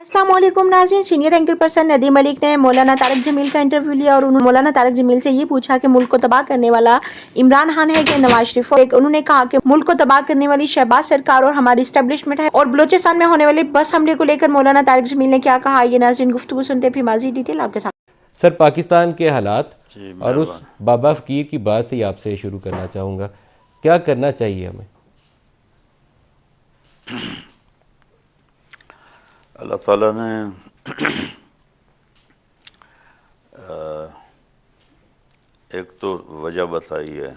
अस्सलाम वालेकुम नाज़रीन। Senior anchor person Nadeem Malik ने मौलाना तारिक जमील का इंटरव्यू लिया और उन्होंने मौलाना तारिक जमील से ये पूछा कि मुल्क को तबाह करने वाला इमरान खान है कि नवाज शरीफ। उन्होंने कहा कि मुल्क को तबाह करने वाली शहबाज सरकार और हमारी इस्टेब्लिशमेंट है। और बलूचिस्तान में होने वाले बस हमले को लेकर मौलाना तारिक जमील ने क्या कहा, ये नाज़रीन गुफ्तगू सुनते फिर माजी डिटेल आपके साथ। सर, पाकिस्तान के हालात जी और उस मेहरबान। बाबा फ़कीर की बात से ही आपसे शुरू करना चाहूँगा। क्या करना चाहिए हमें? अल्लाह ताला ने एक तो वजह बताई है,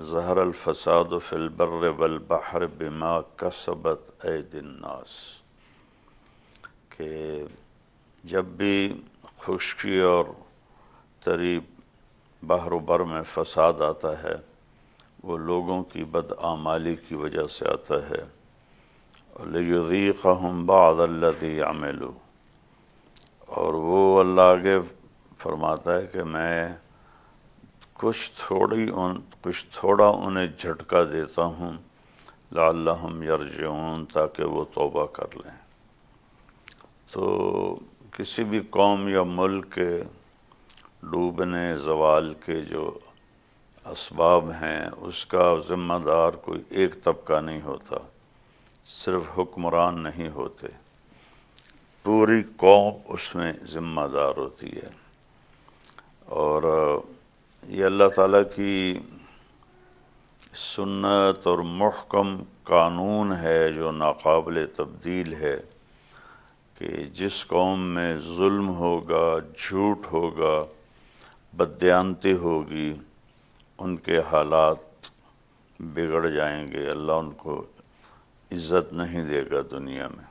ज़हर अल-फ़साद फ़िल बर्र वल बहर बिमा कसबत ऐदिन नास, कि जब भी खुश्की और तरी बहर बर में फ़साद आता है वो लोगों की बदआमाली की वजह से आता है। लियुज़ीक़हुम बअदल्लज़ी अमिलू, और वो अल्लाह आगे फरमाता है कि मैं कुछ थोड़ा उन्हें झटका देता हूँ, लअल्लहुम यरजिऊन, ताकि वो तौबा कर लें। तो किसी भी कौम या मुल्क के डूबने ज़वाल के जो असबाब हैं उसका ज़िम्मेदार कोई एक तबका नहीं होता, सिर्फ हुक्मरान नहीं होते, पूरी कौम उसमें ज़िम्मेदार होती है। और ये अल्लाह ताला की सुन्नत और मुहकम कानून है जो नाकाबिल तब्दील है कि जिस कौम में जुल्म होगा, झूठ होगा, बददियानती होगी, उनके हालात बिगड़ जाएंगे, अल्लाह उनको इज़्ज़त नहीं देगा दुनिया में।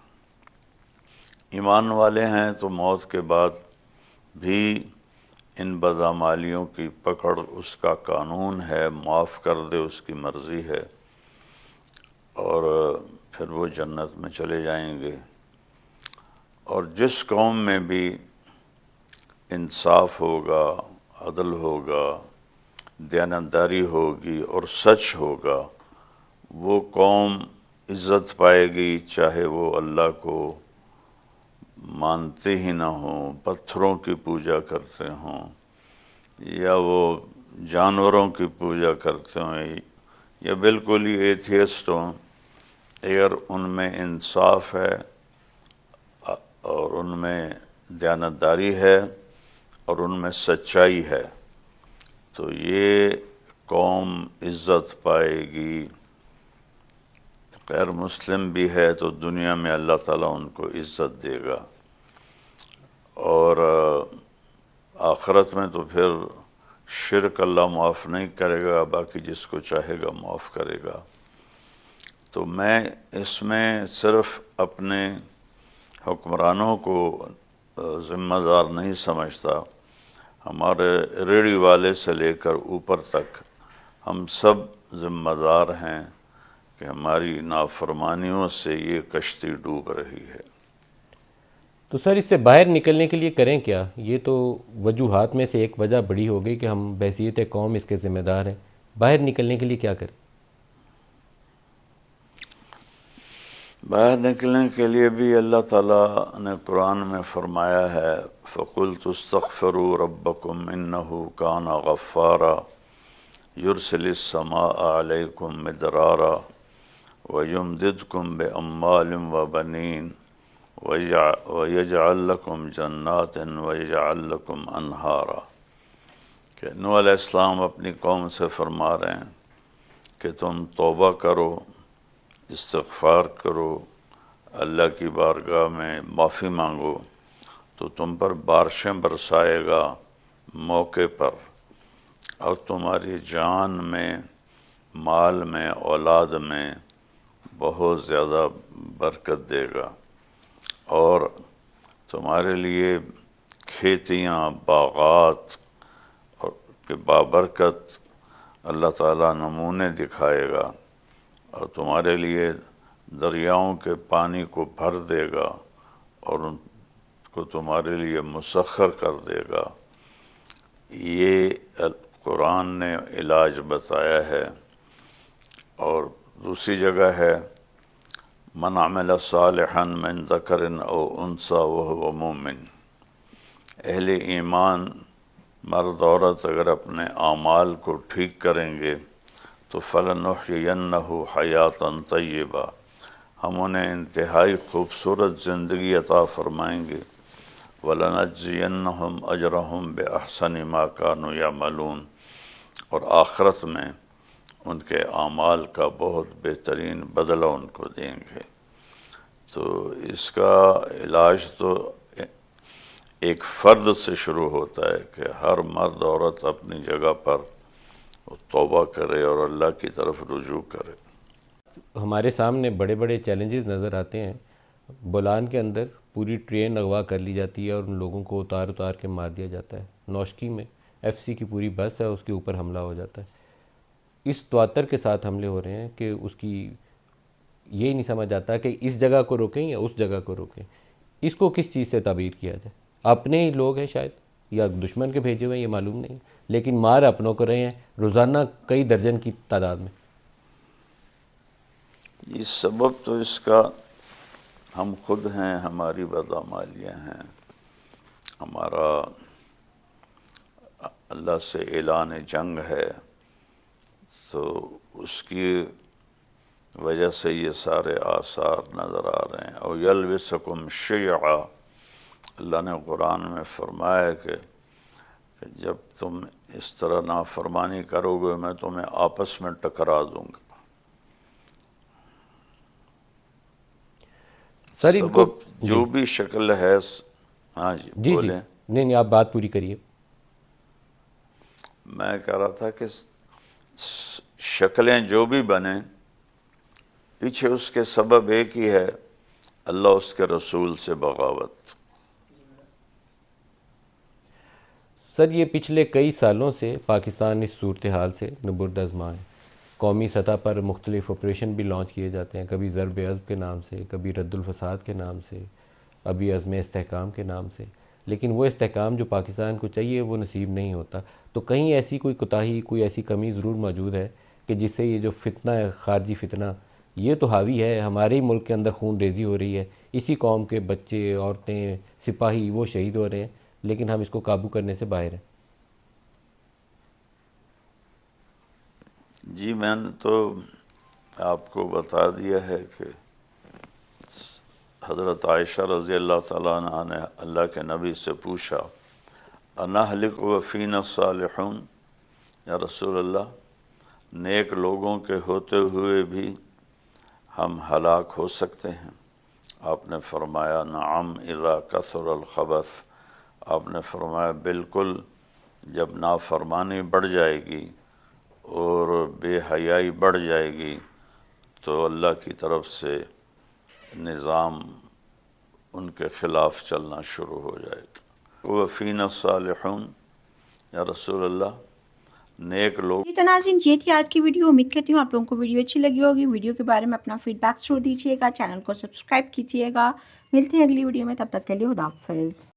ईमान वाले हैं तो मौत के बाद भी इन बदआमालियों की पकड़ उसका कानून है, माफ़ कर दे उसकी मर्ज़ी है, और फिर वो जन्नत में चले जाएंगे। और जिस कौम में भी इंसाफ होगा, अदल होगा, दयानतदारी होगी और सच होगा, वो कौम इज़्ज़त पाएगी, चाहे वो अल्लाह को मानते ही ना हों, पत्थरों की पूजा करते हों, या वो जानवरों की पूजा करते हों, या बिल्कुल ही एथियस्ट हों, अगर उनमें इंसाफ है और उनमें दयानतदारी है और उनमें सच्चाई है, तो ये कौम इज़्ज़त पाएगी। गैर मुस्लिम भी है तो दुनिया में अल्लाह ताला उनको इज़्ज़त देगा, और आखिरत में तो फिर शिर्क अल्लाह माफ़ नहीं करेगा, बाकी जिसको चाहेगा माफ़ करेगा। तो मैं इसमें सिर्फ़ अपने हुक्मरानों को ज़िम्मेदार नहीं समझता, हमारे रेडी वाले से लेकर ऊपर तक हम सब ज़िम्मेदार हैं कि हमारी नाफरमानियों से ये कश्ती डूब रही है। तो सर, इससे बाहर निकलने के लिए करें क्या? ये तो वजूहात में से एक वजह बड़ी हो गई कि हम बहसीयत कौम इसके ज़िम्मेदार हैं। बाहर निकलने के लिए क्या करें? बाहर निकलने के लिए भी अल्लाह ताला ने कुरान में फ़रमाया है, फ़क़ुल्तु इस्तग़फ़िरू रब्बकुम इन्नहु काना गफ़्फ़ारा युरसिलिस समाअ अलैकुम मिदरारा वयुमदिदकुम बिअम्वालिन व बनीन वयजअल लकुम जन्नातिन वयजअल लकुम अनहारा। कि नूह अलैहिस्सलाम अपनी कौम से फरमा रहे हैं कि तुम तौबा करो, इस्तिग़फ़ार करो, अल्लाह की बारगाह में माफ़ी मांगो, तो तुम पर बारिशें बरसाएगा मौके पर, और तुम्हारी जान में, माल में, औलाद में बहुत ज़्यादा बरकत देगा, और तुम्हारे लिए खेतियाँ, बाग़ात और के बाबरकत अल्लाह ताला नमूने दिखाएगा, और तुम्हारे लिए दरियाओं के पानी को भर देगा और उनको तुम्हारे लिए मुसख्खर कर देगा। ये कुरान ने इलाज बताया है। और दूसरी जगह है, من عمل صالحا من ذکر او انثى وهو مومن، اہل ایمان مرد عورت اگر اپنے اعمال کو ٹھیک کریں گے تو فَلَنُحْيِيَنَّهُ حَيَاةً طَيِّبَةً، ہم انہیں انتہائی خوبصورت زندگی عطا فرمائیں گے، وَلَنَجْزِيَنَّهُمْ أَجْرَهُمْ بِأَحْسَنِ مَا كَانُوا يَعْمَلُونَ، اور آخرت میں ان کے اعمال کا بہت بہترین بدلہ ان کو دیں گے۔ تو اس کا علاج تو ایک فرد سے شروع ہوتا ہے کہ ہر مرد عورت اپنی جگہ پر توبہ کرے اور اللہ کی طرف رجوع کرے۔ ہمارے سامنے بڑے بڑے چیلنجز نظر آتے ہیں۔ بولان کے اندر پوری ٹرین اغوا کر لی جاتی ہے اور ان لوگوں کو اتار کے مار دیا جاتا ہے۔ نوشکی میں ایف سی کی پوری بس ہے، اس کے اوپر حملہ ہو جاتا ہے۔ اس تواتر کے ساتھ حملے ہو رہے ہیں کہ اس کی یہ نہیں سمجھ آتا کہ اس جگہ کو روکیں یا اس جگہ کو روکیں۔ اس کو کس چیز سے تعبیر کیا جائے؟ اپنے ہی لوگ ہیں شاید، یا دشمن کے بھیجے ہوئے ہیں، یہ معلوم نہیں، لیکن مار اپنوں کو رہے ہیں روزانہ کئی درجن کی تعداد میں۔ یہ سبب تو اس کا ہم خود ہیں، ہماری بدعمالیاں ہیں، ہمارا اللہ سے اعلان جنگ ہے، تو اس کی وجہ سے یہ سارے آثار نظر آ رہے ہیں۔ اور یلبسکم شیعا، اللہ نے قرآن میں فرمایا کہ جب تم اس طرح نافرمانی کرو گے میں تمہیں آپس میں ٹکرا دوں گا۔ سر ان کو سبب جو بھی شکل ہے، ہاں جی بولیں۔ نہیں آپ بات پوری کریے۔ میں کہہ رہا تھا کہ شکلیں جو بھی بنیں، پیچھے اس کے سبب ایک ہی ہے، اللہ اس کے رسول سے بغاوت۔ سر یہ پچھلے کئی سالوں سے پاکستان اس صورتحال سے نبرد آزما ہے۔ قومی سطح پر مختلف آپریشن بھی لانچ کیے جاتے ہیں، کبھی ضرب عضب کے نام سے، کبھی رد الفساد کے نام سے، ابھی عزم استحکام کے نام سے، لیکن وہ استحکام جو پاکستان کو چاہیے وہ نصیب نہیں ہوتا۔ تو کہیں ایسی کوئی کوتاہی، کوئی ایسی کمی ضرور موجود ہے کہ جس سے یہ جو فتنہ ہے، خارجی فتنہ، یہ تو حاوی ہے، ہمارے ہی ملک کے اندر خون ریزی ہو رہی ہے، اسی قوم کے بچے، عورتیں، سپاہی وہ شہید ہو رہے ہیں، لیکن ہم اس کو قابو کرنے سے باہر ہیں۔ جی میں نے تو آپ کو بتا دیا ہے کہ حضرت عائشہ رضی اللہ تعالیٰ عنہ نے اللہ کے نبی سے پوچھا، انہلک وفینا الصالحون، یا رسول اللہ نیک لوگوں کے ہوتے ہوئے بھی ہم ہلاک ہو سکتے ہیں؟ آپ نے فرمایا نعم اذا کثر الخبث، آپ نے فرمایا بالکل، جب نافرمانی بڑھ جائے گی اور بے حیائی بڑھ جائے گی تو اللہ کی طرف سے نظام ان کے خلاف چلنا شروع ہو جائے گا۔ وفینا الصالحون، یا رسول اللہ نیک لوگ۔ جی تو ناظرین، یہ تھی آج کی ویڈیو۔ امید کرتی ہوں آپ لوگوں کو ویڈیو اچھی لگی ہوگی۔ ویڈیو کے بارے میں اپنا فیڈ بیک ضرور دیجیے گا، چینل کو سبسکرائب کیجیے گا۔ ملتے ہیں اگلی ویڈیو میں، تب تک کے لیے خدا حافظ۔